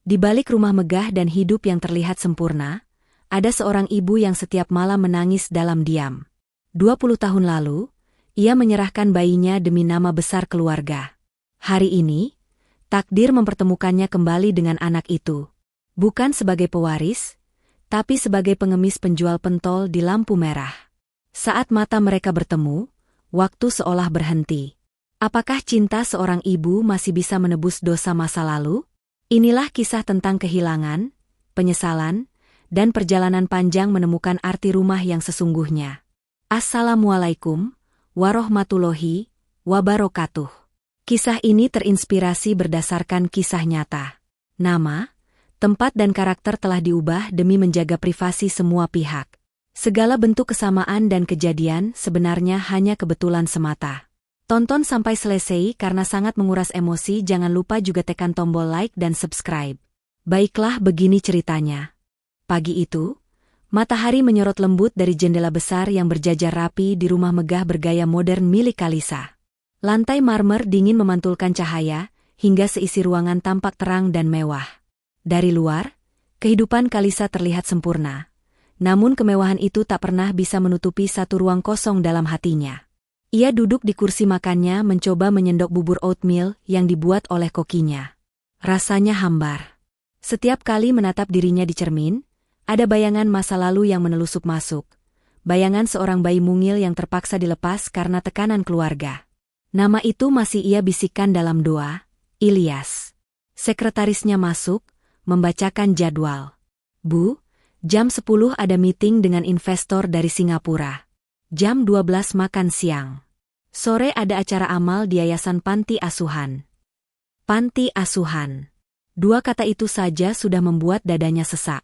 Di balik rumah megah dan hidup yang terlihat sempurna, ada seorang ibu yang setiap malam menangis dalam diam. 20 tahun lalu, ia menyerahkan bayinya demi nama besar keluarga. Hari ini, takdir mempertemukannya kembali dengan anak itu. Bukan sebagai pewaris, tapi sebagai pengemis penjual pentol di lampu merah. Saat mata mereka bertemu, waktu seolah berhenti. Apakah cinta seorang ibu masih bisa menebus dosa masa lalu? Inilah kisah tentang kehilangan, penyesalan, dan perjalanan panjang menemukan arti rumah yang sesungguhnya. Assalamualaikum warahmatullahi wabarakatuh. Kisah ini terinspirasi berdasarkan kisah nyata. Nama, tempat dan karakter telah diubah demi menjaga privasi semua pihak. Segala bentuk kesamaan dan kejadian sebenarnya hanya kebetulan semata. Tonton sampai selesai karena sangat menguras emosi. Jangan lupa juga tekan tombol like dan subscribe. Baiklah, begini ceritanya. Pagi itu, matahari menyorot lembut dari jendela besar yang berjajar rapi di rumah megah bergaya modern milik Kalisa. Lantai marmer dingin memantulkan cahaya, hingga seisi ruangan tampak terang dan mewah. Dari luar, kehidupan Kalisa terlihat sempurna. Namun kemewahan itu tak pernah bisa menutupi satu ruang kosong dalam hatinya. Ia duduk di kursi makannya mencoba menyendok bubur oatmeal yang dibuat oleh kokinya. Rasanya hambar. Setiap kali menatap dirinya di cermin, ada bayangan masa lalu yang menelusup masuk. Bayangan seorang bayi mungil yang terpaksa dilepas karena tekanan keluarga. Nama itu masih ia bisikkan dalam doa, Ilyas. Sekretarisnya masuk, membacakan jadwal. Bu, jam 10 ada meeting dengan investor dari Singapura. Jam 12 makan siang. Sore ada acara amal di Yayasan Panti Asuhan. Panti Asuhan. Dua kata itu saja sudah membuat dadanya sesak.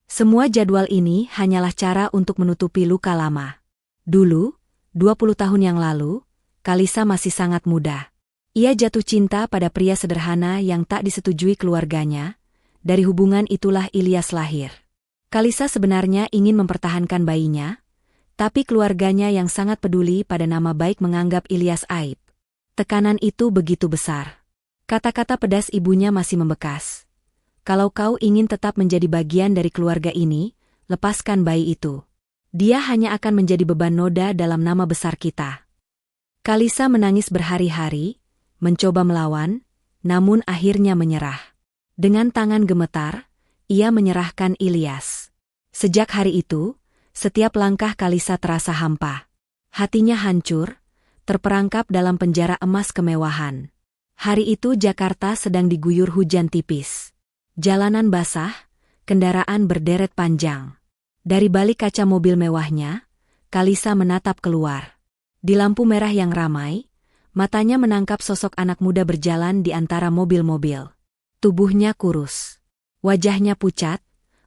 Semua jadwal ini hanyalah cara untuk menutupi luka lama. Dulu, 20 tahun yang lalu, Kalisa masih sangat muda. Ia jatuh cinta pada pria sederhana yang tak disetujui keluarganya. Dari hubungan itulah Ilyas lahir. Kalisa sebenarnya ingin mempertahankan bayinya, tapi keluarganya yang sangat peduli pada nama baik menganggap Ilyas aib. Tekanan itu begitu besar. Kata-kata pedas ibunya masih membekas. Kalau kau ingin tetap menjadi bagian dari keluarga ini, lepaskan bayi itu. Dia hanya akan menjadi beban noda dalam nama besar kita. Kalisa menangis berhari-hari, mencoba melawan, namun akhirnya menyerah. Dengan tangan gemetar, ia menyerahkan Ilyas. Sejak hari itu, setiap langkah Kalisa terasa hampa. Hatinya hancur, terperangkap dalam penjara emas kemewahan. Hari itu Jakarta sedang diguyur hujan tipis. Jalanan basah, kendaraan berderet panjang. Dari balik kaca mobil mewahnya, Kalisa menatap keluar. Di lampu merah yang ramai, matanya menangkap sosok anak muda berjalan di antara mobil-mobil. Tubuhnya kurus. Wajahnya pucat,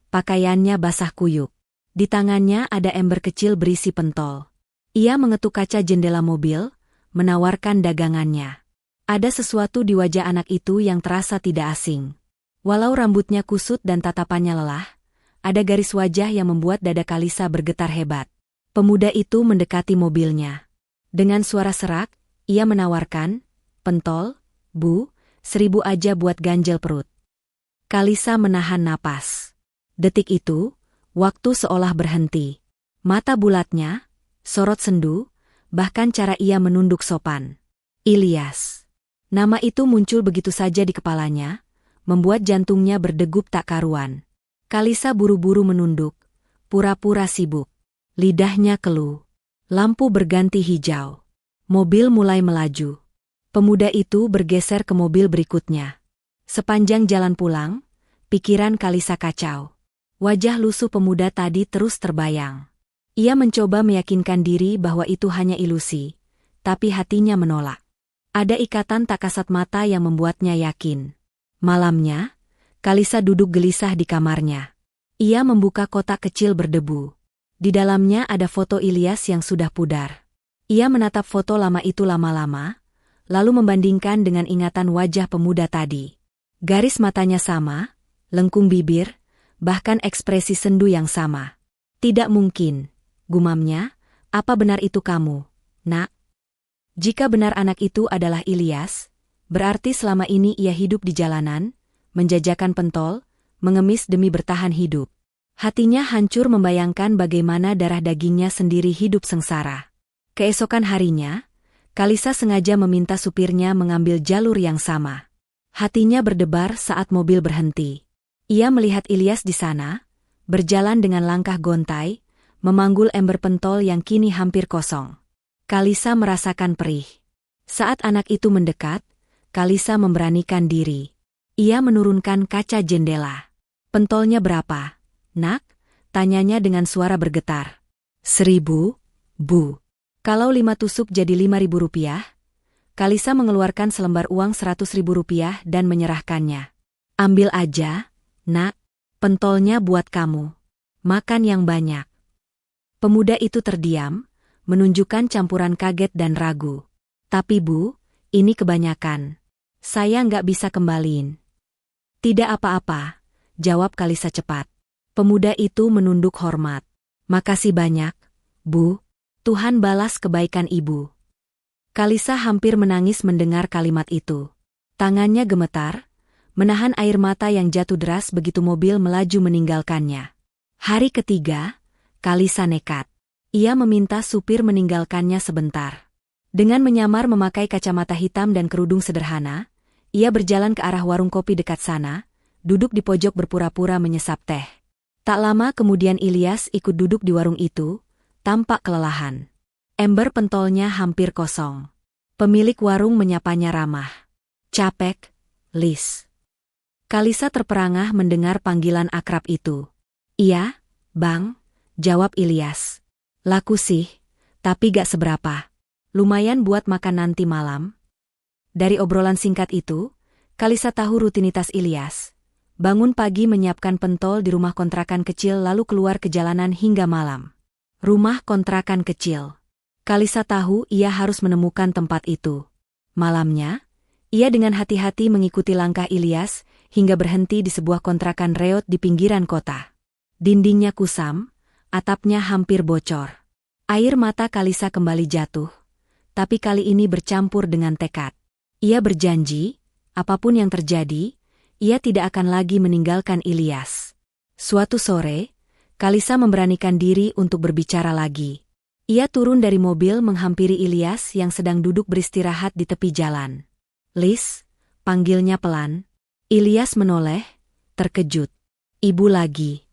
pakaiannya basah kuyup. Di tangannya ada ember kecil berisi pentol. Ia mengetuk kaca jendela mobil, menawarkan dagangannya. Ada sesuatu di wajah anak itu yang terasa tidak asing. Walau rambutnya kusut dan tatapannya lelah, ada garis wajah yang membuat dada Kalisa bergetar hebat. Pemuda itu mendekati mobilnya. Dengan suara serak, ia menawarkan, "Pentol, Bu, 1000 aja buat ganjel perut." Kalisa menahan napas. Detik itu, waktu seolah berhenti. Mata bulatnya, sorot sendu, bahkan cara ia menunduk sopan. Ilyas. Nama itu muncul begitu saja di kepalanya, membuat jantungnya berdegup tak karuan. Kalisa buru-buru menunduk, pura-pura sibuk. Lidahnya keluh. Lampu berganti hijau. Mobil mulai melaju. Pemuda itu bergeser ke mobil berikutnya. Sepanjang jalan pulang, pikiran Kalisa kacau. Wajah lusuh pemuda tadi terus terbayang. Ia mencoba meyakinkan diri bahwa itu hanya ilusi, tapi hatinya menolak. Ada ikatan tak kasat mata yang membuatnya yakin. Malamnya, Kalisa duduk gelisah di kamarnya. Ia membuka kotak kecil berdebu. Di dalamnya ada foto Ilyas yang sudah pudar. Ia menatap foto lama itu lama-lama, lalu membandingkan dengan ingatan wajah pemuda tadi. Garis matanya sama, lengkung bibir, bahkan ekspresi sendu yang sama. "Tidak mungkin," gumamnya, "apa benar itu kamu, Nak?" Jika benar anak itu adalah Ilyas, berarti selama ini ia hidup di jalanan, menjajakan pentol, mengemis demi bertahan hidup. Hatinya hancur membayangkan bagaimana darah dagingnya sendiri hidup sengsara. Keesokan harinya, Kalisa sengaja meminta supirnya mengambil jalur yang sama. Hatinya berdebar saat mobil berhenti. Ia melihat Ilyas di sana, berjalan dengan langkah gontai, memanggul ember pentol yang kini hampir kosong. Kalisa merasakan perih. Saat anak itu mendekat, Kalisa memberanikan diri. Ia menurunkan kaca jendela. "Pentolnya berapa, Nak?" tanyanya dengan suara bergetar. 1.000, Bu. Kalau 5 tusuk jadi 5.000 rupiah? Kalisa mengeluarkan selembar uang 100.000 rupiah dan menyerahkannya. "Ambil aja, Nak. Pentolnya buat kamu. Makan yang banyak." Pemuda itu terdiam, menunjukkan campuran kaget dan ragu. "Tapi Bu, ini kebanyakan. Saya nggak bisa kembaliin." "Tidak apa-apa," jawab Kalisa cepat. Pemuda itu menunduk hormat. "Makasih banyak, Bu. Tuhan balas kebaikan Ibu." Kalisa hampir menangis mendengar kalimat itu. Tangannya gemetar, menahan air mata yang jatuh deras begitu mobil melaju meninggalkannya. Hari ketiga, Kalisa nekat. Ia meminta supir meninggalkannya sebentar. Dengan menyamar memakai kacamata hitam dan kerudung sederhana, ia berjalan ke arah warung kopi dekat sana, duduk di pojok berpura-pura menyesap teh. Tak lama kemudian Ilyas ikut duduk di warung itu, tampak kelelahan. Ember pentolnya hampir kosong. Pemilik warung menyapanya ramah. "Capek, Lis?" Kalisa terperangah mendengar panggilan akrab itu. "Iya, Bang," jawab Ilyas. "Laku sih, tapi gak seberapa. Lumayan buat makan nanti malam." Dari obrolan singkat itu, Kalisa tahu rutinitas Ilyas. Bangun pagi menyiapkan pentol di rumah kontrakan kecil lalu keluar ke jalanan hingga malam. Rumah kontrakan kecil. Kalisa tahu ia harus menemukan tempat itu. Malamnya, ia dengan hati-hati mengikuti langkah Ilyas hingga berhenti di sebuah kontrakan reot di pinggiran kota. Dindingnya kusam, atapnya hampir bocor. Air mata Kalisa kembali jatuh, tapi kali ini bercampur dengan tekad. Ia berjanji, apapun yang terjadi, ia tidak akan lagi meninggalkan Ilyas. Suatu sore, Kalisa memberanikan diri untuk berbicara lagi. Ia turun dari mobil menghampiri Ilyas yang sedang duduk beristirahat di tepi jalan. "Lis," panggilnya pelan. Ilyas menoleh, terkejut. "Ibu lagi?"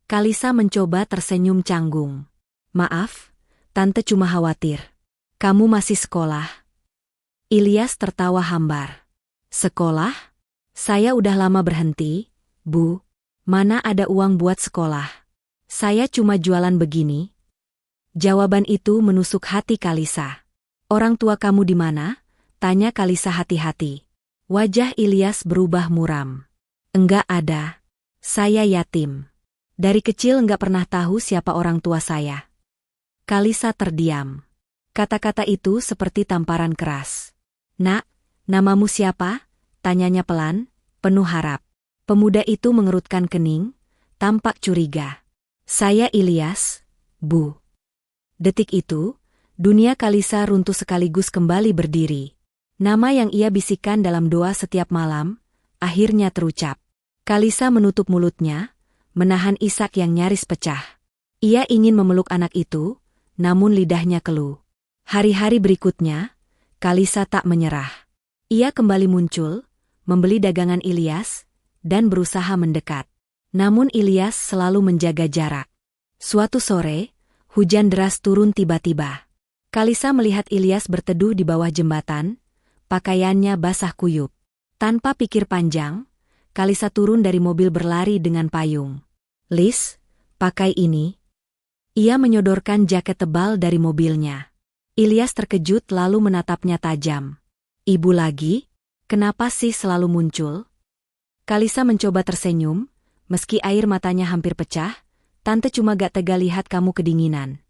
Kalisa mencoba tersenyum canggung. "Maaf, Tante cuma khawatir. Kamu masih sekolah?" Ilyas tertawa hambar. "Sekolah? Saya udah lama berhenti, Bu. Mana ada uang buat sekolah? Saya cuma jualan begini." Jawaban itu menusuk hati Kalisa. "Orang tua kamu di mana?" tanya Kalisa hati-hati. Wajah Ilyas berubah muram. "Enggak ada. Saya yatim. Dari kecil enggak pernah tahu siapa orang tua saya." Kalisa terdiam. Kata-kata itu seperti tamparan keras. "Nak, namamu siapa?" tanyanya pelan, penuh harap. Pemuda itu mengerutkan kening, tampak curiga. "Saya Ilyas, Bu." Detik itu, dunia Kalisa runtuh sekaligus kembali berdiri. Nama yang ia bisikan dalam doa setiap malam, akhirnya terucap. Kalisa menutup mulutnya, menahan isak yang nyaris pecah. Ia ingin memeluk anak itu, namun lidahnya keluh. Hari-hari berikutnya, Kalisa tak menyerah. Ia kembali muncul, membeli dagangan Ilyas, dan berusaha mendekat. Namun Ilyas selalu menjaga jarak. Suatu sore, hujan deras turun tiba-tiba. Kalisa melihat Ilyas berteduh di bawah jembatan, pakaiannya basah kuyup. Tanpa pikir panjang, Kalisa turun dari mobil berlari dengan payung. "Lis, pakai ini." Ia menyodorkan jaket tebal dari mobilnya. Ilyas terkejut lalu menatapnya tajam. "Ibu lagi? Kenapa sih selalu muncul?" Kalisa mencoba tersenyum, meski air matanya hampir pecah. "Tante cuma gak tega lihat kamu kedinginan."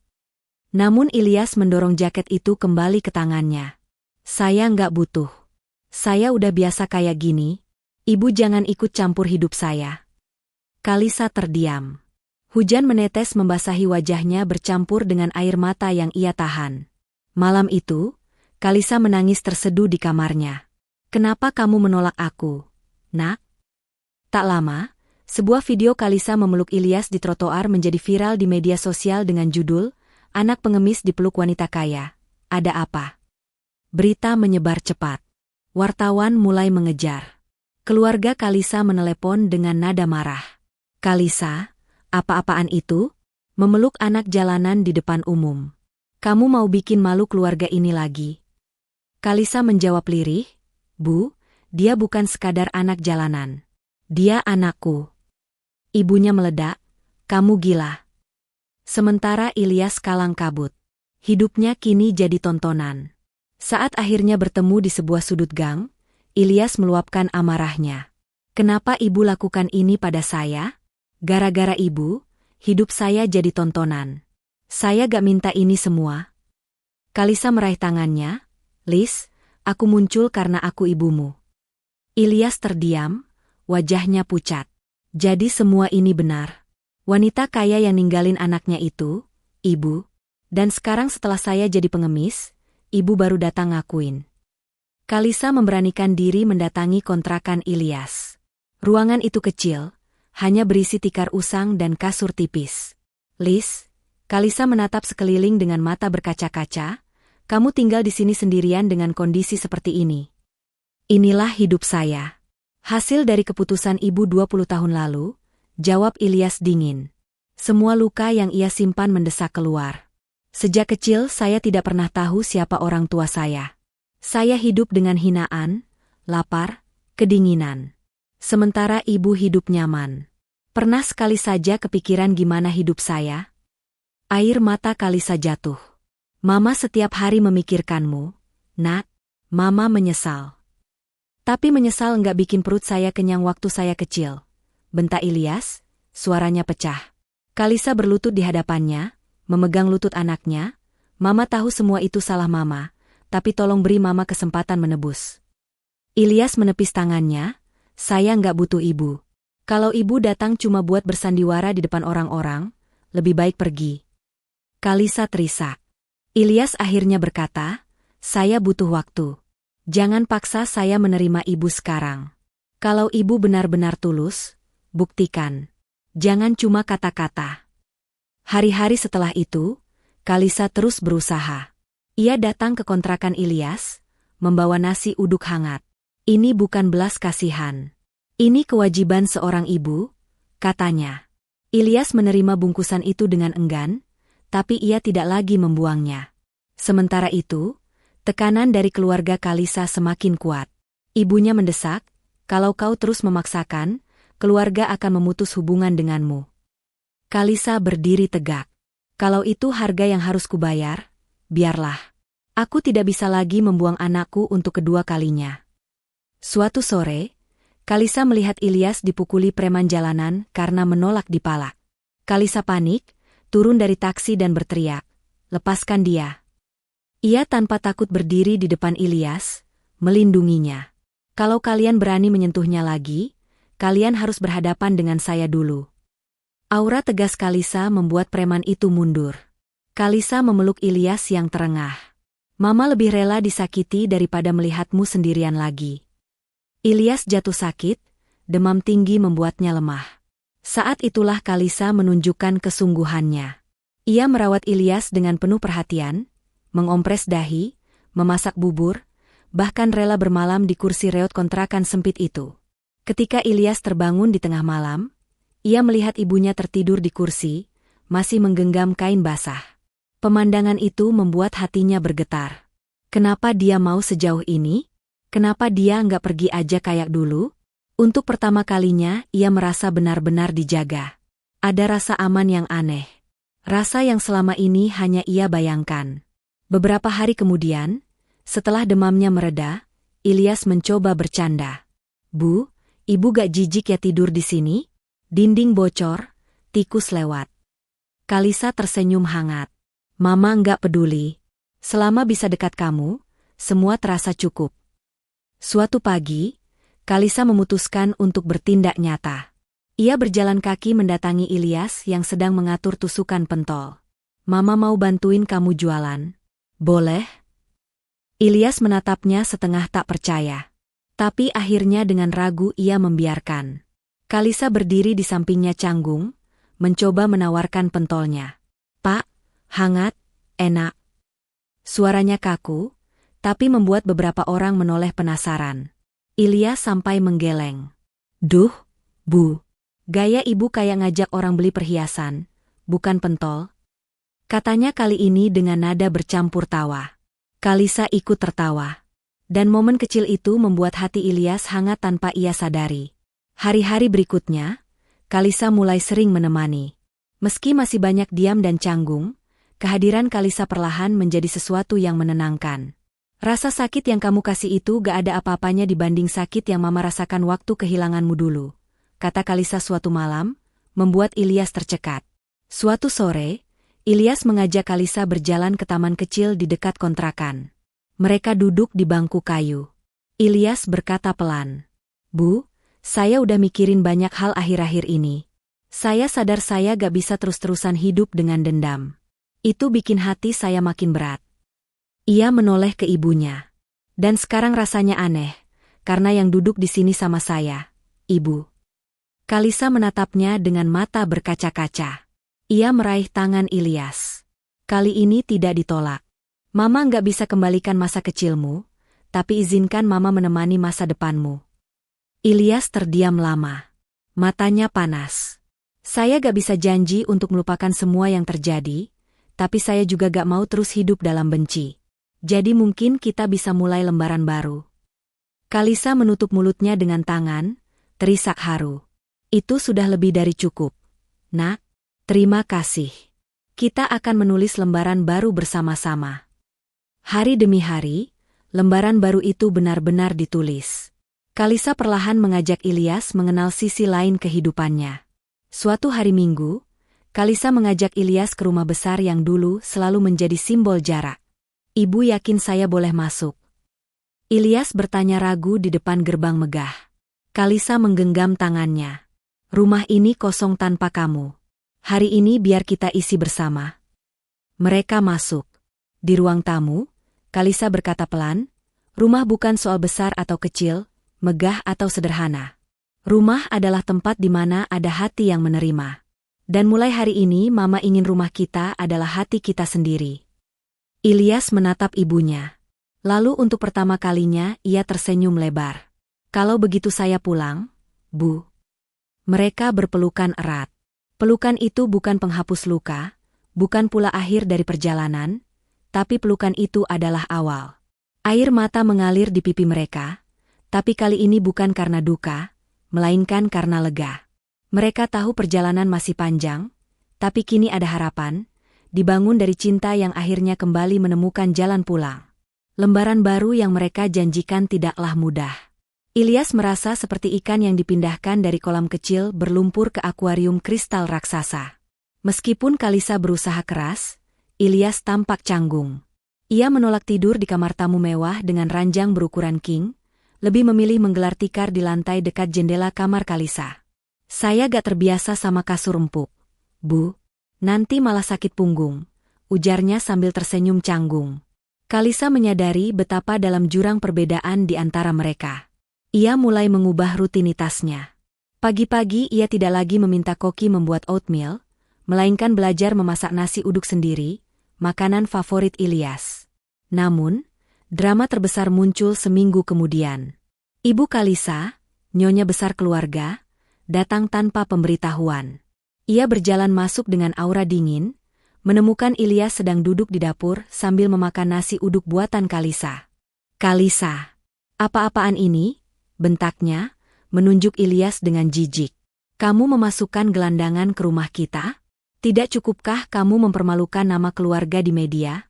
Namun Ilyas mendorong jaket itu kembali ke tangannya. "Saya nggak butuh. Saya udah biasa kayak gini. Ibu jangan ikut campur hidup saya." Kalisa terdiam. Hujan menetes membasahi wajahnya bercampur dengan air mata yang ia tahan. Malam itu, Kalisa menangis terseduh di kamarnya. "Kenapa kamu menolak aku, Nak?" Tak lama, sebuah video Kalisa memeluk Ilyas di trotoar menjadi viral di media sosial dengan judul, "Anak pengemis dipeluk wanita kaya. Ada apa?" Berita menyebar cepat. Wartawan mulai mengejar. Keluarga Kalisa menelepon dengan nada marah. "Kalisa, apa-apaan itu? Memeluk anak jalanan di depan umum. Kamu mau bikin malu keluarga ini lagi?" Kalisa menjawab lirih, "Bu, dia bukan sekadar anak jalanan. Dia anakku." Ibunya meledak, "Kamu gila." Sementara Ilyas kalang kabut. Hidupnya kini jadi tontonan. Saat akhirnya bertemu di sebuah sudut gang, Ilyas meluapkan amarahnya. "Kenapa ibu lakukan ini pada saya? Gara-gara ibu, hidup saya jadi tontonan. Saya gak minta ini semua." Kalisa meraih tangannya, "Lis, aku muncul karena aku ibumu." Ilyas terdiam, wajahnya pucat. Jadi semua ini benar. Wanita kaya yang ninggalin anaknya itu, ibu. Dan sekarang setelah saya jadi pengemis, ibu baru datang ngakuin. Kalisa memberanikan diri mendatangi kontrakan Ilyas. Ruangan itu kecil, hanya berisi tikar usang dan kasur tipis. "Lis," Kalisa menatap sekeliling dengan mata berkaca-kaca, "kamu tinggal di sini sendirian dengan kondisi seperti ini." "Inilah hidup saya. Hasil dari keputusan ibu 20 tahun lalu," jawab Ilyas dingin. Semua luka yang ia simpan mendesak keluar. "Sejak kecil saya tidak pernah tahu siapa orang tua saya. Saya hidup dengan hinaan, lapar, kedinginan. Sementara ibu hidup nyaman. Pernah sekali saja kepikiran gimana hidup saya?" Air mata Kalisa jatuh. "Mama setiap hari memikirkanmu, Nak." "Mama menyesal. Tapi menyesal enggak bikin perut saya kenyang waktu saya kecil," bentak Ilyas, suaranya pecah. Kalisa berlutut di hadapannya, memegang lutut anaknya. "Mama tahu semua itu salah Mama, tapi tolong beri Mama kesempatan menebus." Ilyas menepis tangannya, "Saya enggak butuh ibu. Kalau ibu datang cuma buat bersandiwara di depan orang-orang, lebih baik pergi." Kalisa terisak. Ilyas akhirnya berkata, "Saya butuh waktu. Jangan paksa saya menerima ibu sekarang. Kalau ibu benar-benar tulus, buktikan. Jangan cuma kata-kata." Hari-hari setelah itu, Kalisa terus berusaha. Ia datang ke kontrakan Ilyas, membawa nasi uduk hangat. "Ini bukan belas kasihan. Ini kewajiban seorang ibu," katanya. Ilyas menerima bungkusan itu dengan enggan, tapi ia tidak lagi membuangnya. Sementara itu, tekanan dari keluarga Kalisa semakin kuat. Ibunya mendesak, "Kalau kau terus memaksakan, keluarga akan memutus hubungan denganmu." Kalisa berdiri tegak. "Kalau itu harga yang harus kubayar, biarlah. Aku tidak bisa lagi membuang anakku untuk kedua kalinya." Suatu sore, Kalisa melihat Ilyas dipukuli preman jalanan karena menolak dipalak. Kalisa panik, turun dari taksi dan berteriak, "Lepaskan dia." Ia tanpa takut berdiri di depan Ilyas, melindunginya. "Kalau kalian berani menyentuhnya lagi, kalian harus berhadapan dengan saya dulu." Aura tegas Kalisa membuat preman itu mundur. Kalisa memeluk Ilyas yang terengah. "Mama lebih rela disakiti daripada melihatmu sendirian lagi." Ilyas jatuh sakit, demam tinggi membuatnya lemah. Saat itulah Kalisa menunjukkan kesungguhannya. Ia merawat Ilyas dengan penuh perhatian, mengompres dahi, memasak bubur, bahkan rela bermalam di kursi reot kontrakan sempit itu. Ketika Ilyas terbangun di tengah malam, ia melihat ibunya tertidur di kursi, masih menggenggam kain basah. Pemandangan itu membuat hatinya bergetar. Kenapa dia mau sejauh ini? Kenapa dia nggak pergi aja kayak dulu? Untuk pertama kalinya, ia merasa benar-benar dijaga. Ada rasa aman yang aneh. Rasa yang selama ini hanya ia bayangkan. Beberapa hari kemudian, setelah demamnya mereda, Ilyas mencoba bercanda. "Bu, ibu gak jijik ya tidur di sini? Dinding bocor, tikus lewat." Kalisa tersenyum hangat. "Mama nggak peduli. Selama bisa dekat kamu, semua terasa cukup." Suatu pagi, Kalisa memutuskan untuk bertindak nyata. Ia berjalan kaki mendatangi Ilyas yang sedang mengatur tusukan pentol. "Mama mau bantuin kamu jualan. Boleh?" Ilyas menatapnya setengah tak percaya. Tapi akhirnya dengan ragu ia membiarkan. Kalisa berdiri di sampingnya canggung, mencoba menawarkan pentolnya. "Pak, hangat, enak." Suaranya kaku, tapi membuat beberapa orang menoleh penasaran. Ilyas sampai menggeleng. "Duh, Bu. Gaya ibu kayak ngajak orang beli perhiasan, bukan pentol." Katanya kali ini dengan nada bercampur tawa. Kalisa ikut tertawa. Dan momen kecil itu membuat hati Ilyas hangat tanpa ia sadari. Hari-hari berikutnya, Kalisa mulai sering menemani. Meski masih banyak diam dan canggung, kehadiran Kalisa perlahan menjadi sesuatu yang menenangkan. "Rasa sakit yang kamu kasih itu gak ada apa-apanya dibanding sakit yang Mama rasakan waktu kehilanganmu dulu," kata Kalisa suatu malam, membuat Ilyas tercekat. Suatu sore, Ilyas mengajak Kalisa berjalan ke taman kecil di dekat kontrakan. Mereka duduk di bangku kayu. Ilyas berkata pelan, "Bu, saya udah mikirin banyak hal akhir-akhir ini. Saya sadar saya gak bisa terus-terusan hidup dengan dendam. Itu bikin hati saya makin berat." Ia menoleh ke ibunya. "Dan sekarang rasanya aneh, karena yang duduk di sini sama saya, Ibu." Kalisa menatapnya dengan mata berkaca-kaca. Ia meraih tangan Ilyas. "Kali ini tidak ditolak. Mama nggak bisa kembalikan masa kecilmu, tapi izinkan Mama menemani masa depanmu." Ilyas terdiam lama. Matanya panas. "Saya gak bisa janji untuk melupakan semua yang terjadi, tapi saya juga gak mau terus hidup dalam benci. Jadi mungkin kita bisa mulai lembaran baru." Kalisa menutup mulutnya dengan tangan, terisak haru. "Itu sudah lebih dari cukup. Nak, terima kasih. Kita akan menulis lembaran baru bersama-sama." Hari demi hari, lembaran baru itu benar-benar ditulis. Kalisa perlahan mengajak Ilyas mengenal sisi lain kehidupannya. Suatu hari Minggu, Kalisa mengajak Ilyas ke rumah besar yang dulu selalu menjadi simbol jarak. "Ibu yakin saya boleh masuk?" Ilyas bertanya ragu di depan gerbang megah. Kalisa menggenggam tangannya. "Rumah ini kosong tanpa kamu. Hari ini biar kita isi bersama." Mereka masuk. Di ruang tamu, Kalisa berkata pelan, "Rumah bukan soal besar atau kecil, megah atau sederhana. Rumah adalah tempat di mana ada hati yang menerima. Dan mulai hari ini Mama ingin rumah kita adalah hati kita sendiri." Ilyas menatap ibunya. Lalu untuk pertama kalinya ia tersenyum lebar. "Kalau begitu saya pulang, Bu." Mereka berpelukan erat. Pelukan itu bukan penghapus luka, bukan pula akhir dari perjalanan, tapi pelukan itu adalah awal. Air mata mengalir di pipi mereka, tapi kali ini bukan karena duka, melainkan karena lega. Mereka tahu perjalanan masih panjang, tapi kini ada harapan, dibangun dari cinta yang akhirnya kembali menemukan jalan pulang. Lembaran baru yang mereka janjikan tidaklah mudah. Ilyas merasa seperti ikan yang dipindahkan dari kolam kecil berlumpur ke akuarium kristal raksasa. Meskipun Kalisa berusaha keras, Ilyas tampak canggung. Ia menolak tidur di kamar tamu mewah dengan ranjang berukuran king, lebih memilih menggelar tikar di lantai dekat jendela kamar Kalisa. "Saya gak terbiasa sama kasur empuk, Bu. Nanti malah sakit punggung," ujarnya sambil tersenyum canggung. Kalisa menyadari betapa dalam jurang perbedaan di antara mereka. Ia mulai mengubah rutinitasnya. Pagi-pagi ia tidak lagi meminta koki membuat oatmeal, melainkan belajar memasak nasi uduk sendiri, makanan favorit Ilyas. Namun, drama terbesar muncul seminggu kemudian. Ibu Kalisa, nyonya besar keluarga, datang tanpa pemberitahuan. Ia berjalan masuk dengan aura dingin, menemukan Ilyas sedang duduk di dapur sambil memakan nasi uduk buatan Kalisa. "Kalisa, apa-apaan ini?" bentaknya, menunjuk Ilyas dengan jijik. "Kamu memasukkan gelandangan ke rumah kita? Tidak cukupkah kamu mempermalukan nama keluarga di media?"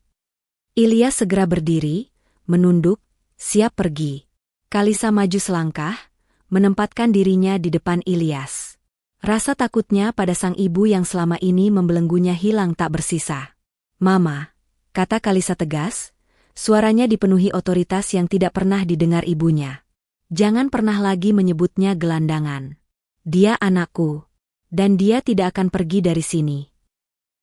Ilyas segera berdiri, menunduk, siap pergi. Kalisa maju selangkah, menempatkan dirinya di depan Ilyas. Rasa takutnya pada sang ibu yang selama ini membelenggunya hilang tak bersisa. "Mama," kata Kalisa tegas, suaranya dipenuhi otoritas yang tidak pernah didengar ibunya. "Jangan pernah lagi menyebutnya gelandangan. Dia anakku, dan dia tidak akan pergi dari sini."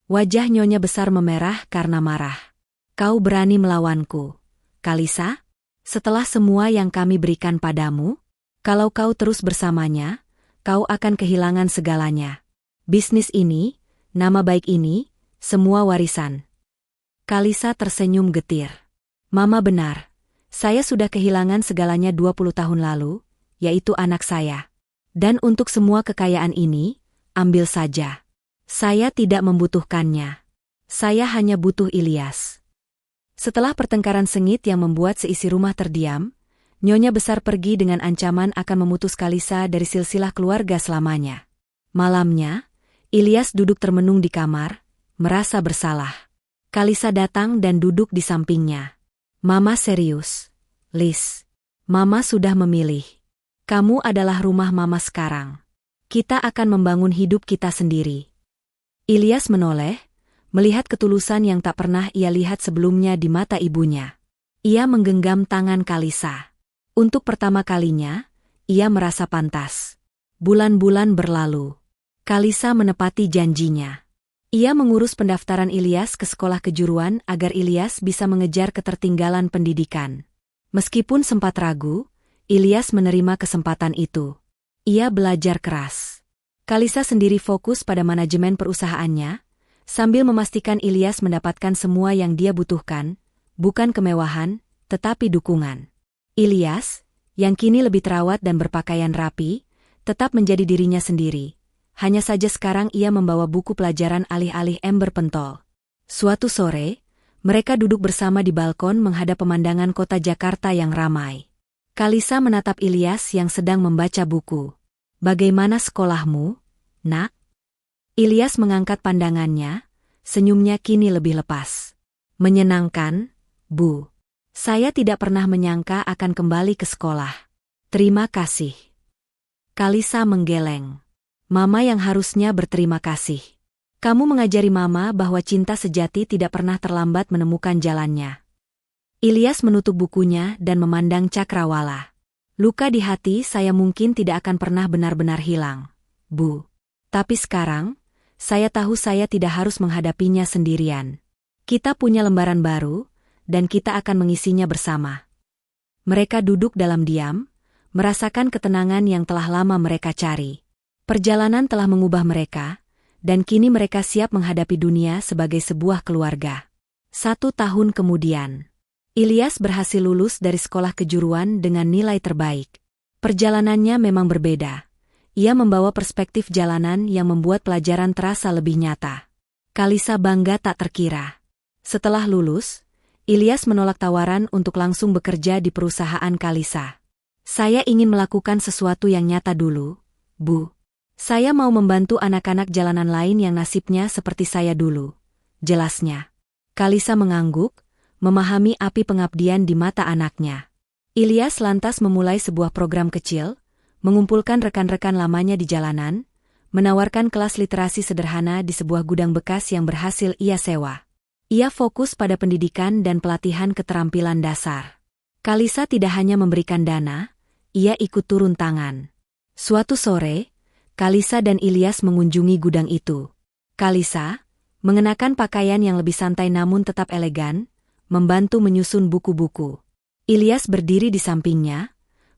Wajah nyonya besar memerah karena marah. "Kau berani melawanku, Kalisa? Setelah semua yang kami berikan padamu? Kalau kau terus bersamanya, kau akan kehilangan segalanya. Bisnis ini, nama baik ini, semua warisan. Kalisa tersenyum getir. Mama benar. Saya sudah kehilangan segalanya 20 tahun lalu, yaitu anak saya. Dan untuk semua kekayaan ini, ambil saja. Saya tidak membutuhkannya. Saya hanya butuh Ilyas. Setelah pertengkaran sengit yang membuat seisi rumah terdiam, Nyonya Besar pergi dengan ancaman akan memutus Kalisa dari silsilah keluarga selamanya. Malamnya, Ilyas duduk termenung di kamar, merasa bersalah. Kalisa datang dan duduk di sampingnya. Mama serius. Liz, Mama sudah memilih. Kamu adalah rumah Mama sekarang. Kita akan membangun hidup kita sendiri. Ilyas menoleh, melihat ketulusan yang tak pernah ia lihat sebelumnya di mata ibunya. Ia menggenggam tangan Kalisa. Untuk pertama kalinya, ia merasa pantas. Bulan-bulan berlalu. Kalisa menepati janjinya. Ia mengurus pendaftaran Ilyas ke sekolah kejuruan agar Ilyas bisa mengejar ketertinggalan pendidikan. Meskipun sempat ragu, Ilyas menerima kesempatan itu. Ia belajar keras. Kalisa sendiri fokus pada manajemen perusahaannya, sambil memastikan Ilyas mendapatkan semua yang dia butuhkan, bukan kemewahan, tetapi dukungan. Ilyas, yang kini lebih terawat dan berpakaian rapi, tetap menjadi dirinya sendiri. Hanya saja sekarang ia membawa buku pelajaran alih-alih ember pentol. Suatu sore, mereka duduk bersama di balkon menghadap pemandangan kota Jakarta yang ramai. Kalisa menatap Ilyas yang sedang membaca buku. Bagaimana sekolahmu, nak? Ilyas mengangkat pandangannya, senyumnya kini lebih lepas. Menyenangkan, Bu. Saya tidak pernah menyangka akan kembali ke sekolah. Terima kasih. Kalisa menggeleng. Mama yang harusnya berterima kasih. Kamu mengajari Mama bahwa cinta sejati tidak pernah terlambat menemukan jalannya. Ilyas menutup bukunya dan memandang Cakrawala. Luka di hati saya mungkin tidak akan pernah benar-benar hilang, Bu. Tapi sekarang, saya tahu saya tidak harus menghadapinya sendirian. Kita punya lembaran baru, dan kita akan mengisinya bersama. Mereka duduk dalam diam, merasakan ketenangan yang telah lama mereka cari. Perjalanan telah mengubah mereka, dan kini mereka siap menghadapi dunia sebagai sebuah keluarga. 1 tahun kemudian, Ilyas berhasil lulus dari sekolah kejuruan dengan nilai terbaik. Perjalanannya memang berbeda. Ia membawa perspektif jalanan yang membuat pelajaran terasa lebih nyata. Kalisa bangga tak terkira. Setelah lulus, Ilyas menolak tawaran untuk langsung bekerja di perusahaan Kalisa. Saya ingin melakukan sesuatu yang nyata dulu, Bu. Saya mau membantu anak-anak jalanan lain yang nasibnya seperti saya dulu. Jelasnya. Kalisa mengangguk, memahami api pengabdian di mata anaknya. Ilyas lantas memulai sebuah program kecil, mengumpulkan rekan-rekan lamanya di jalanan, menawarkan kelas literasi sederhana di sebuah gudang bekas yang berhasil ia sewa. Ia fokus pada pendidikan dan pelatihan keterampilan dasar. Kalisa tidak hanya memberikan dana, ia ikut turun tangan. Suatu sore, Kalisa dan Ilyas mengunjungi gudang itu. Kalisa, mengenakan pakaian yang lebih santai namun tetap elegan, membantu menyusun buku-buku. Ilyas berdiri di sampingnya,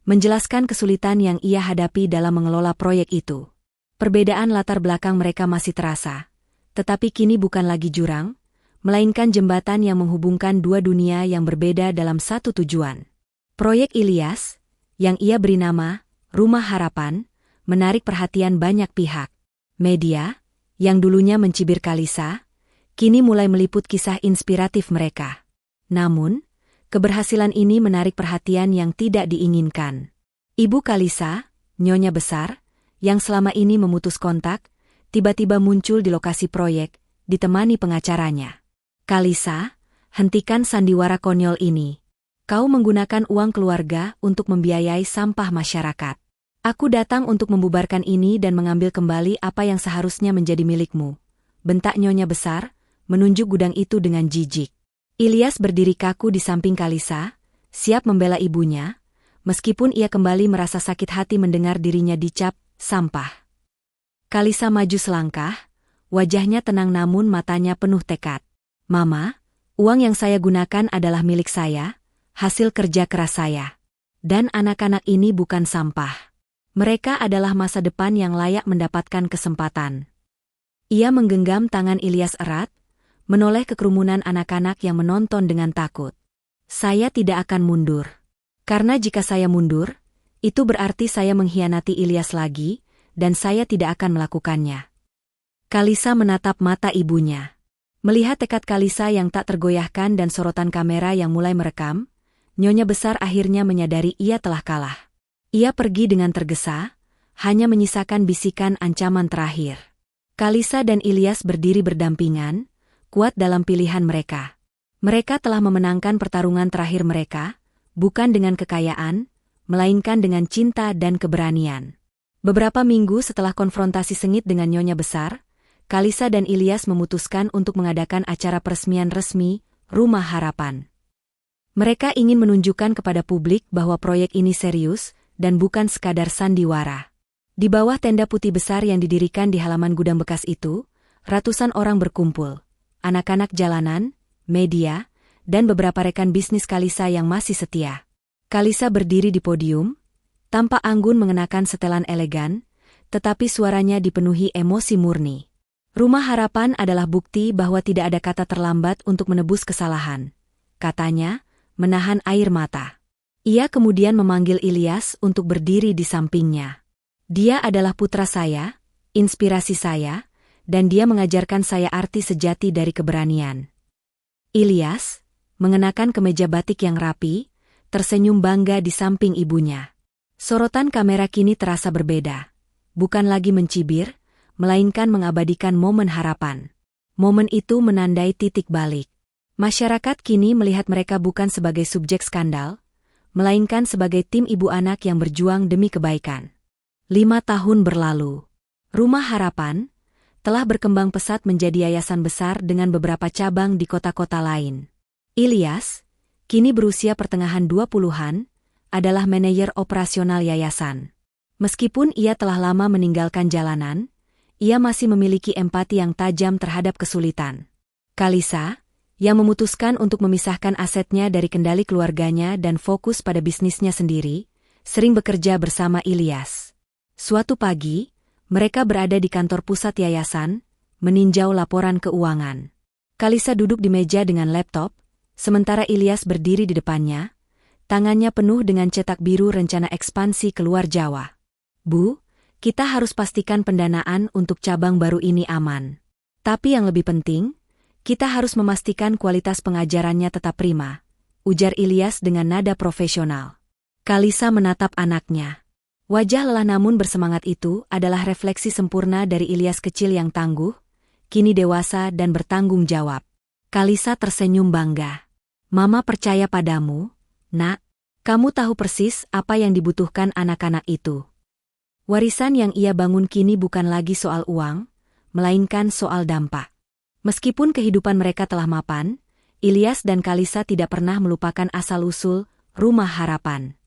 menjelaskan kesulitan yang ia hadapi dalam mengelola proyek itu. Perbedaan latar belakang mereka masih terasa, tetapi kini bukan lagi jurang, melainkan jembatan yang menghubungkan dua dunia yang berbeda dalam satu tujuan. Proyek Ilyas, yang ia beri nama Rumah Harapan, menarik perhatian banyak pihak. Media, yang dulunya mencibir Kalisa, kini mulai meliput kisah inspiratif mereka. Namun, keberhasilan ini menarik perhatian yang tidak diinginkan. Ibu Kalisa, Nyonya Besar, yang selama ini memutus kontak, tiba-tiba muncul di lokasi proyek, ditemani pengacaranya. Kalisa, hentikan sandiwara konyol ini. Kau menggunakan uang keluarga untuk membiayai sampah masyarakat. Aku datang untuk membubarkan ini dan mengambil kembali apa yang seharusnya menjadi milikmu. Bentak Nyonya Besar, menunjuk gudang itu dengan jijik. Ilyas berdiri kaku di samping Kalisa, siap membela ibunya, meskipun ia kembali merasa sakit hati mendengar dirinya dicap sampah. Kalisa maju selangkah, wajahnya tenang namun matanya penuh tekad. Mama, uang yang saya gunakan adalah milik saya, hasil kerja keras saya. Dan anak-anak ini bukan sampah. Mereka adalah masa depan yang layak mendapatkan kesempatan. Ia menggenggam tangan Ilyas erat, menoleh ke kerumunan anak-anak yang menonton dengan takut. Saya tidak akan mundur. Karena jika saya mundur, itu berarti saya mengkhianati Ilyas lagi, dan saya tidak akan melakukannya. Kalisa menatap mata ibunya. Melihat tekad Kalisa yang tak tergoyahkan dan sorotan kamera yang mulai merekam, Nyonya Besar akhirnya menyadari ia telah kalah. Ia pergi dengan tergesa, hanya menyisakan bisikan ancaman terakhir. Kalisa dan Ilyas berdiri berdampingan, kuat dalam pilihan mereka. Mereka telah memenangkan pertarungan terakhir mereka, bukan dengan kekayaan, melainkan dengan cinta dan keberanian. Beberapa minggu setelah konfrontasi sengit dengan Nyonya Besar, Kalisa dan Ilyas memutuskan untuk mengadakan acara peresmian resmi, Rumah Harapan. Mereka ingin menunjukkan kepada publik bahwa proyek ini serius dan bukan sekadar sandiwara. Di bawah tenda putih besar yang didirikan di halaman gudang bekas itu, ratusan orang berkumpul, anak-anak jalanan, media, dan beberapa rekan bisnis Kalisa yang masih setia. Kalisa berdiri di podium, tampak anggun mengenakan setelan elegan, tetapi suaranya dipenuhi emosi murni. Rumah Harapan adalah bukti bahwa tidak ada kata terlambat untuk menebus kesalahan, katanya, menahan air mata. Ia kemudian memanggil Ilyas untuk berdiri di sampingnya. Dia adalah putra saya, inspirasi saya, dan dia mengajarkan saya arti sejati dari keberanian. Ilyas, mengenakan kemeja batik yang rapi, tersenyum bangga di samping ibunya. Sorotan kamera kini terasa berbeda. Bukan lagi mencibir, melainkan mengabadikan momen harapan. Momen itu menandai titik balik. Masyarakat kini melihat mereka bukan sebagai subjek skandal, melainkan sebagai tim ibu anak yang berjuang demi kebaikan. 5 tahun berlalu. Rumah Harapan telah berkembang pesat menjadi yayasan besar dengan beberapa cabang di kota-kota lain. Ilyas, kini berusia pertengahan 20-an, adalah manajer operasional yayasan. Meskipun ia telah lama meninggalkan jalanan, ia masih memiliki empati yang tajam terhadap kesulitan. Kalisa, yang memutuskan untuk memisahkan asetnya dari kendali keluarganya dan fokus pada bisnisnya sendiri, sering bekerja bersama Ilyas. Suatu pagi, mereka berada di kantor pusat yayasan, meninjau laporan keuangan. Kalisa duduk di meja dengan laptop, sementara Ilyas berdiri di depannya, tangannya penuh dengan cetak biru rencana ekspansi keluar Jawa. Bu, kita harus pastikan pendanaan untuk cabang baru ini aman. Tapi yang lebih penting, kita harus memastikan kualitas pengajarannya tetap prima, ujar Ilyas dengan nada profesional. Kalisa menatap anaknya. Wajah lelah namun bersemangat itu adalah refleksi sempurna dari Ilyas kecil yang tangguh, kini dewasa dan bertanggung jawab. Kalisa tersenyum bangga. Mama percaya padamu, Nak. Kamu tahu persis apa yang dibutuhkan anak-anak itu. Warisan yang ia bangun kini bukan lagi soal uang, melainkan soal dampak. Meskipun kehidupan mereka telah mapan, Ilyas dan Kalisa tidak pernah melupakan asal-usul Rumah Harapan.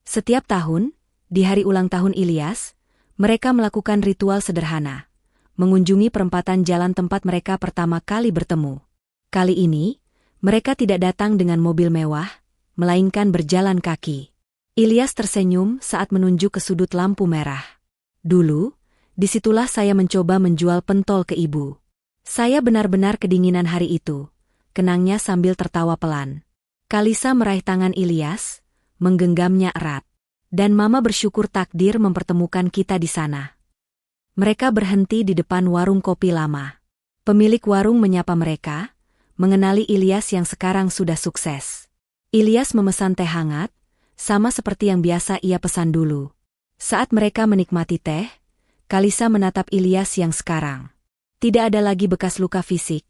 Setiap tahun, di hari ulang tahun Ilyas, mereka melakukan ritual sederhana, mengunjungi perempatan jalan tempat mereka pertama kali bertemu. Kali ini, mereka tidak datang dengan mobil mewah, melainkan berjalan kaki. Ilyas tersenyum saat menunjuk ke sudut lampu merah. Dulu, disitulah saya mencoba menjual pentol ke ibu. Saya benar-benar kedinginan hari itu, kenangnya sambil tertawa pelan. Kalisa meraih tangan Ilyas, menggenggamnya erat. Dan Mama bersyukur takdir mempertemukan kita di sana. Mereka berhenti di depan warung kopi lama. Pemilik warung menyapa mereka, mengenali Ilyas yang sekarang sudah sukses. Ilyas memesan teh hangat, sama seperti yang biasa ia pesan dulu. Saat mereka menikmati teh, Kalisa menatap Ilyas yang sekarang. Tidak ada lagi bekas luka fisik,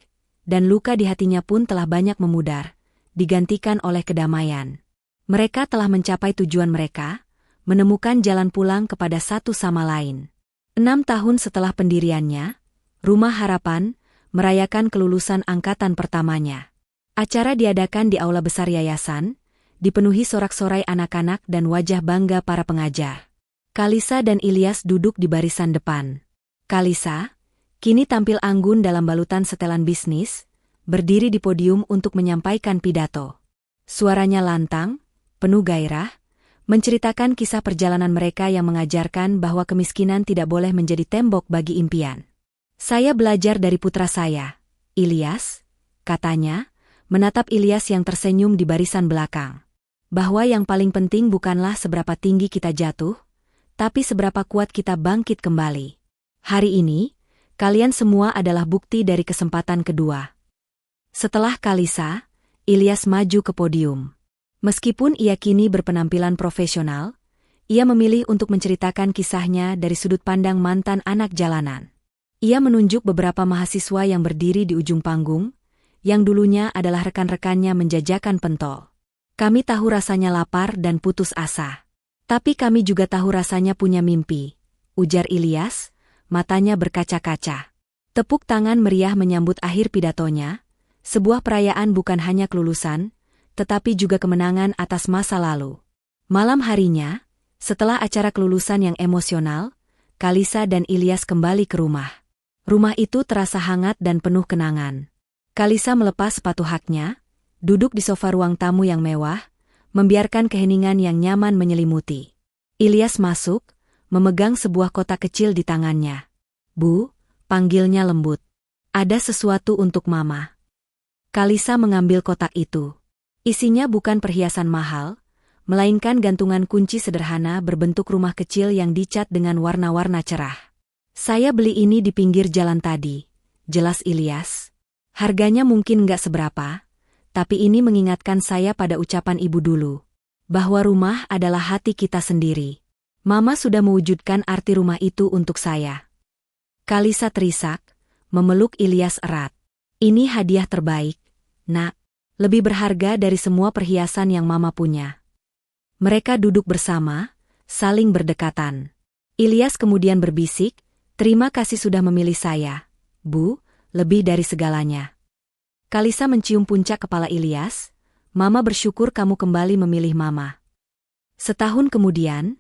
dan luka di hatinya pun telah banyak memudar, digantikan oleh kedamaian. Mereka telah mencapai tujuan mereka, menemukan jalan pulang kepada satu sama lain. 6 tahun setelah pendiriannya, Rumah Harapan merayakan kelulusan angkatan pertamanya. Acara diadakan di aula besar yayasan, dipenuhi sorak-sorai anak-anak dan wajah bangga para pengajar. Kalisa dan Ilyas duduk di barisan depan. Kalisa, kini tampil anggun dalam balutan setelan bisnis, berdiri di podium untuk menyampaikan pidato. Suaranya lantang, penuh gairah, menceritakan kisah perjalanan mereka yang mengajarkan bahwa kemiskinan tidak boleh menjadi tembok bagi impian. Saya belajar dari putra saya, Ilyas, katanya, menatap Ilyas yang tersenyum di barisan belakang. Bahwa yang paling penting bukanlah seberapa tinggi kita jatuh, tapi seberapa kuat kita bangkit kembali. Hari ini, kalian semua adalah bukti dari kesempatan kedua. Setelah Kalisa, Ilyas maju ke podium. Meskipun ia kini berpenampilan profesional, ia memilih untuk menceritakan kisahnya dari sudut pandang mantan anak jalanan. Ia menunjuk beberapa mahasiswa yang berdiri di ujung panggung, yang dulunya adalah rekan-rekannya menjajakan pentol. Kami tahu rasanya lapar dan putus asa. Tapi kami juga tahu rasanya punya mimpi, ujar Ilyas, matanya berkaca-kaca. Tepuk tangan meriah menyambut akhir pidatonya, sebuah perayaan bukan hanya kelulusan, tetapi juga kemenangan atas masa lalu. Malam harinya, setelah acara kelulusan yang emosional, Kalisa dan Ilyas kembali ke rumah. Rumah itu terasa hangat dan penuh kenangan. Kalisa melepas sepatu haknya, duduk di sofa ruang tamu yang mewah, membiarkan keheningan yang nyaman menyelimuti. Ilyas masuk, memegang sebuah kotak kecil di tangannya. "Bu," panggilnya lembut. "Ada sesuatu untuk Mama." Kalisa mengambil kotak itu. Isinya bukan perhiasan mahal, melainkan gantungan kunci sederhana berbentuk rumah kecil yang dicat dengan warna-warna cerah. "Saya beli ini di pinggir jalan tadi," jelas Ilyas. "Harganya mungkin nggak seberapa, tapi ini mengingatkan saya pada ucapan ibu dulu, bahwa rumah adalah hati kita sendiri. Mama sudah mewujudkan arti rumah itu untuk saya." Kalisa terisak, memeluk Ilyas erat. "Ini hadiah terbaik, Nak. Lebih berharga dari semua perhiasan yang Mama punya." Mereka duduk bersama, saling berdekatan. Ilyas kemudian berbisik, "Terima kasih sudah memilih saya, Bu, lebih dari segalanya." Kalisa mencium puncak kepala Ilyas, "Mama bersyukur kamu kembali memilih Mama." Setahun kemudian,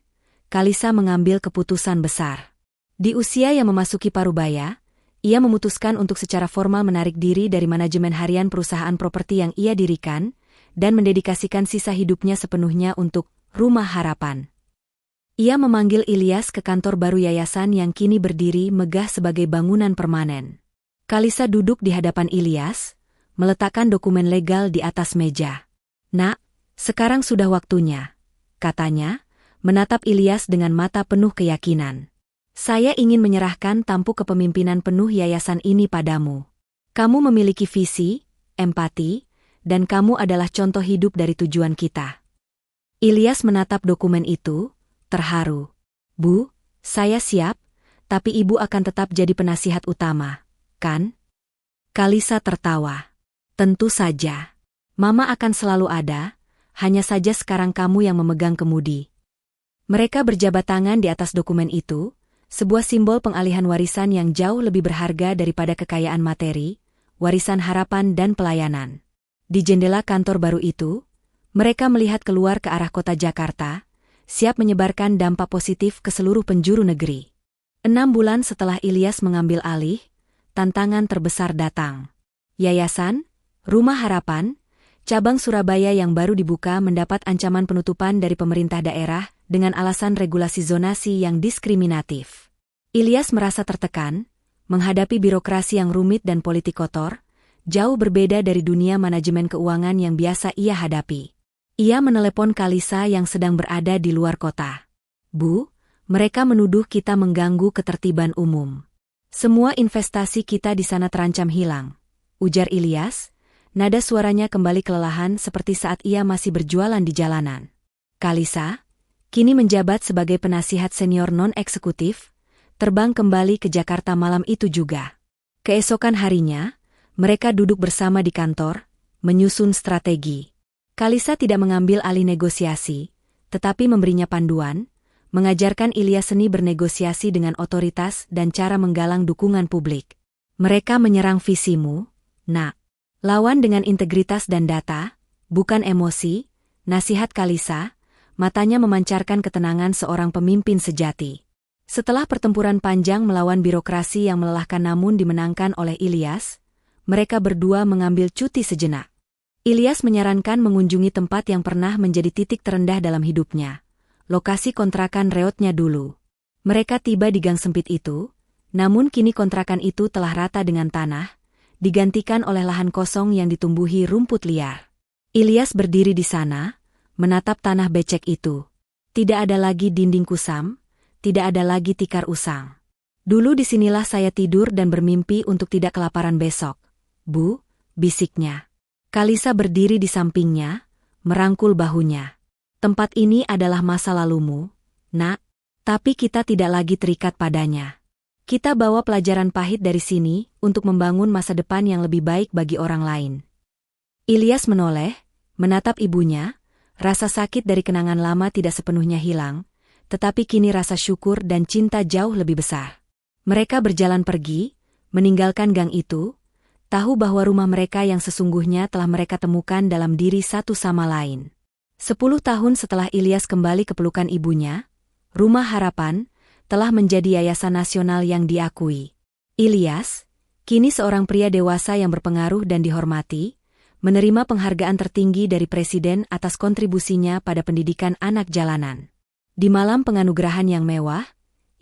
Kalisa mengambil keputusan besar. Di usia yang memasuki parubaya, ia memutuskan untuk secara formal menarik diri dari manajemen harian perusahaan properti yang ia dirikan, dan mendedikasikan sisa hidupnya sepenuhnya untuk Rumah Harapan. Ia memanggil Ilyas ke kantor baru yayasan yang kini berdiri megah sebagai bangunan permanen. Kalisa duduk di hadapan Ilyas, meletakkan dokumen legal di atas meja. "Nak, sekarang sudah waktunya," katanya, menatap Ilyas dengan mata penuh keyakinan. "Saya ingin menyerahkan tampuk kepemimpinan penuh yayasan ini padamu. Kamu memiliki visi, empati, dan kamu adalah contoh hidup dari tujuan kita." Ilyas menatap dokumen itu, terharu. "Bu, saya siap, tapi Ibu akan tetap jadi penasihat utama, kan?" Kalisa tertawa. "Tentu saja. Mama akan selalu ada, hanya saja sekarang kamu yang memegang kemudi." Mereka berjabat tangan di atas dokumen itu, sebuah simbol pengalihan warisan yang jauh lebih berharga daripada kekayaan materi, warisan harapan dan pelayanan. Di jendela kantor baru itu, mereka melihat keluar ke arah kota Jakarta, siap menyebarkan dampak positif ke seluruh penjuru negeri. 6 bulan setelah Ilyas mengambil alih, tantangan terbesar datang. Yayasan, Rumah Harapan, cabang Surabaya yang baru dibuka mendapat ancaman penutupan dari pemerintah daerah dengan alasan regulasi zonasi yang diskriminatif. Ilyas merasa tertekan, menghadapi birokrasi yang rumit dan politik kotor, jauh berbeda dari dunia manajemen keuangan yang biasa ia hadapi. Ia menelepon Kalisa yang sedang berada di luar kota. "Bu, mereka menuduh kita mengganggu ketertiban umum. Semua investasi kita di sana terancam hilang," ujar Ilyas, nada suaranya kembali kelelahan seperti saat ia masih berjualan di jalanan. Kalisa, kini menjabat sebagai penasihat senior non-eksekutif, terbang kembali ke Jakarta malam itu juga. Keesokan harinya, mereka duduk bersama di kantor, menyusun strategi. Kalisa tidak mengambil alih negosiasi, tetapi memberinya panduan, mengajarkan Ilyas seni bernegosiasi dengan otoritas dan cara menggalang dukungan publik. "Mereka menyerang visimu, Nak. Lawan dengan integritas dan data, bukan emosi," nasihat Kalisa, matanya memancarkan ketenangan seorang pemimpin sejati. Setelah pertempuran panjang melawan birokrasi yang melelahkan namun dimenangkan oleh Ilyas, mereka berdua mengambil cuti sejenak. Ilyas menyarankan mengunjungi tempat yang pernah menjadi titik terendah dalam hidupnya, lokasi kontrakan reotnya dulu. Mereka tiba di gang sempit itu, namun kini kontrakan itu telah rata dengan tanah, digantikan oleh lahan kosong yang ditumbuhi rumput liar. Ilyas berdiri di sana, menatap tanah becek itu. Tidak ada lagi dinding kusam, tidak ada lagi tikar usang. Dulu disinilah saya tidur dan bermimpi untuk tidak kelaparan besok. Bu, bisiknya. Kalisa berdiri di sampingnya, merangkul bahunya. Tempat ini adalah masa lalumu, nak. Tapi kita tidak lagi terikat padanya. Kita bawa pelajaran pahit dari sini untuk membangun masa depan yang lebih baik bagi orang lain. Ilyas menoleh, menatap ibunya, rasa sakit dari kenangan lama tidak sepenuhnya hilang, tetapi kini rasa syukur dan cinta jauh lebih besar. Mereka berjalan pergi, meninggalkan gang itu, tahu bahwa rumah mereka yang sesungguhnya telah mereka temukan dalam diri satu sama lain. 10 tahun setelah Ilyas kembali ke pelukan ibunya, Rumah Harapan telah menjadi yayasan nasional yang diakui. Ilyas, kini seorang pria dewasa yang berpengaruh dan dihormati, menerima penghargaan tertinggi dari Presiden atas kontribusinya pada pendidikan anak jalanan. Di malam penganugerahan yang mewah,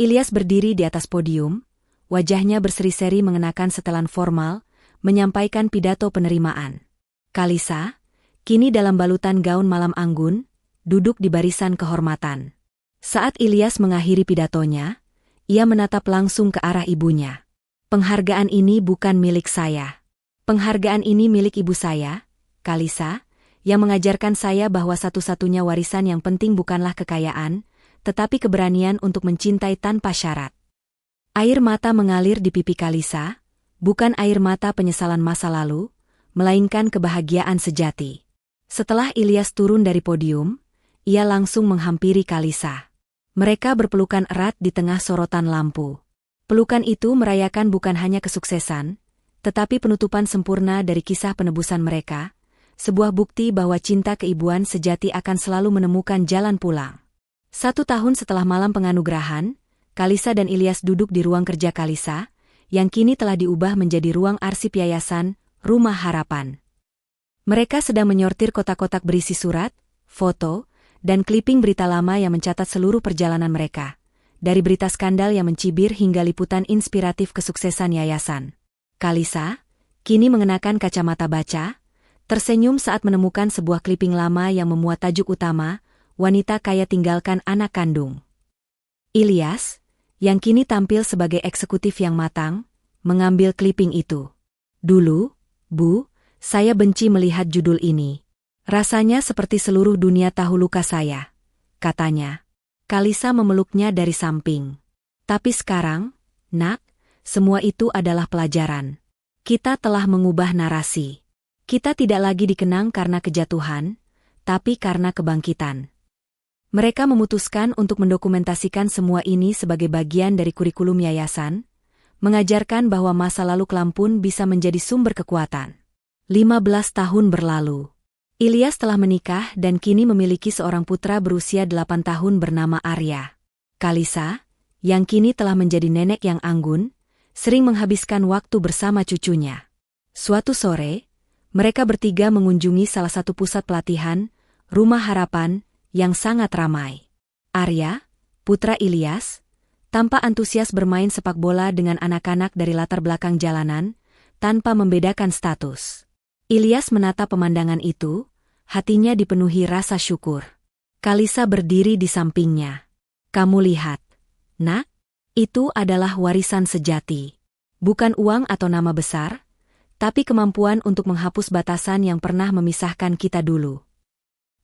Ilyas berdiri di atas podium, wajahnya berseri-seri mengenakan setelan formal, menyampaikan pidato penerimaan. Kalisa, kini dalam balutan gaun malam anggun, duduk di barisan kehormatan. Saat Ilyas mengakhiri pidatonya, ia menatap langsung ke arah ibunya. Penghargaan ini bukan milik saya. Penghargaan ini milik ibu saya, Kalisa, yang mengajarkan saya bahwa satu-satunya warisan yang penting bukanlah kekayaan, tetapi keberanian untuk mencintai tanpa syarat. Air mata mengalir di pipi Kalisa, bukan air mata penyesalan masa lalu, melainkan kebahagiaan sejati. Setelah Ilyas turun dari podium, ia langsung menghampiri Kalisa. Mereka berpelukan erat di tengah sorotan lampu. Pelukan itu merayakan bukan hanya kesuksesan, tetapi penutupan sempurna dari kisah penebusan mereka, sebuah bukti bahwa cinta keibuan sejati akan selalu menemukan jalan pulang. 1 tahun setelah malam penganugerahan, Kalisa dan Ilyas duduk di ruang kerja Kalisa, yang kini telah diubah menjadi ruang arsip yayasan Rumah Harapan. Mereka sedang menyortir kotak-kotak berisi surat, foto, dan kliping berita lama yang mencatat seluruh perjalanan mereka, dari berita skandal yang mencibir hingga liputan inspiratif kesuksesan yayasan. Kalisa, kini mengenakan kacamata baca, tersenyum saat menemukan sebuah kliping lama yang memuat tajuk utama, wanita kaya tinggalkan anak kandung. Ilyas, yang kini tampil sebagai eksekutif yang matang, mengambil kliping itu. Dulu, Bu, saya benci melihat judul ini. Rasanya seperti seluruh dunia tahu luka saya, katanya. Kalisa memeluknya dari samping. Tapi sekarang, nak, semua itu adalah pelajaran. Kita telah mengubah narasi. Kita tidak lagi dikenang karena kejatuhan, tapi karena kebangkitan. Mereka memutuskan untuk mendokumentasikan semua ini sebagai bagian dari kurikulum yayasan, mengajarkan bahwa masa lalu kelam pun bisa menjadi sumber kekuatan. 15 tahun berlalu. Ilyas telah menikah dan kini memiliki seorang putra berusia 8 tahun bernama Arya. Kalisa, yang kini telah menjadi nenek yang anggun, sering menghabiskan waktu bersama cucunya. Suatu sore, mereka bertiga mengunjungi salah satu pusat pelatihan, Rumah Harapan, yang sangat ramai. Arya, putra Ilyas, tampak antusias bermain sepak bola dengan anak-anak dari latar belakang jalanan, tanpa membedakan status. Ilyas menatap pemandangan itu, hatinya dipenuhi rasa syukur. Kalisa berdiri di sampingnya. Kamu lihat, nak, itu adalah warisan sejati. Bukan uang atau nama besar, tapi kemampuan untuk menghapus batasan yang pernah memisahkan kita dulu.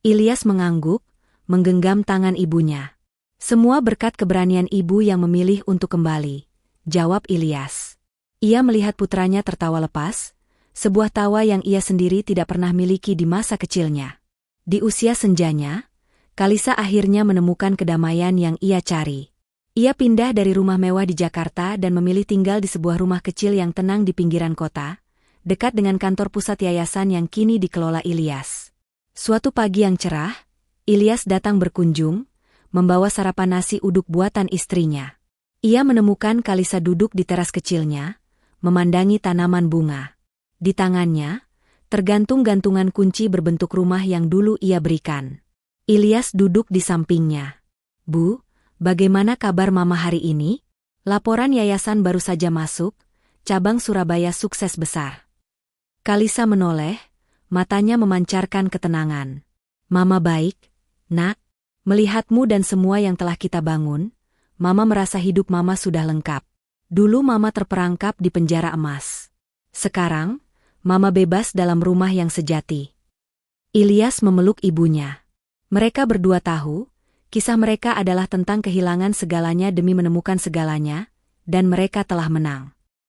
Ilyas mengangguk, menggenggam tangan ibunya. Semua berkat keberanian ibu yang memilih untuk kembali, jawab Ilyas. Ia melihat putranya tertawa lepas, sebuah tawa yang ia sendiri tidak pernah miliki di masa kecilnya. Di usia senjanya, Kalisa akhirnya menemukan kedamaian yang ia cari. Ia pindah dari rumah mewah di Jakarta dan memilih tinggal di sebuah rumah kecil yang tenang di pinggiran kota, dekat dengan kantor pusat yayasan yang kini dikelola Ilyas. Suatu pagi yang cerah, Ilyas datang berkunjung, membawa sarapan nasi uduk buatan istrinya. Ia menemukan Kalisa duduk di teras kecilnya, memandangi tanaman bunga. Di tangannya, tergantung gantungan kunci berbentuk rumah yang dulu ia berikan. Ilyas duduk di sampingnya. Bu, bagaimana kabar Mama hari ini? Laporan yayasan baru saja masuk, cabang Surabaya sukses besar. Kalisa menoleh, matanya memancarkan ketenangan. Mama baik, Nak. Melihatmu dan semua yang telah kita bangun, Mama merasa hidup Mama sudah lengkap. Dulu Mama terperangkap di penjara emas. Sekarang, Mama bebas dalam rumah yang sejati. Ilyas memeluk ibunya. Mereka berdua tahu, kisah mereka adalah tentang kehilangan segalanya demi menemukan segalanya, dan mereka telah menang.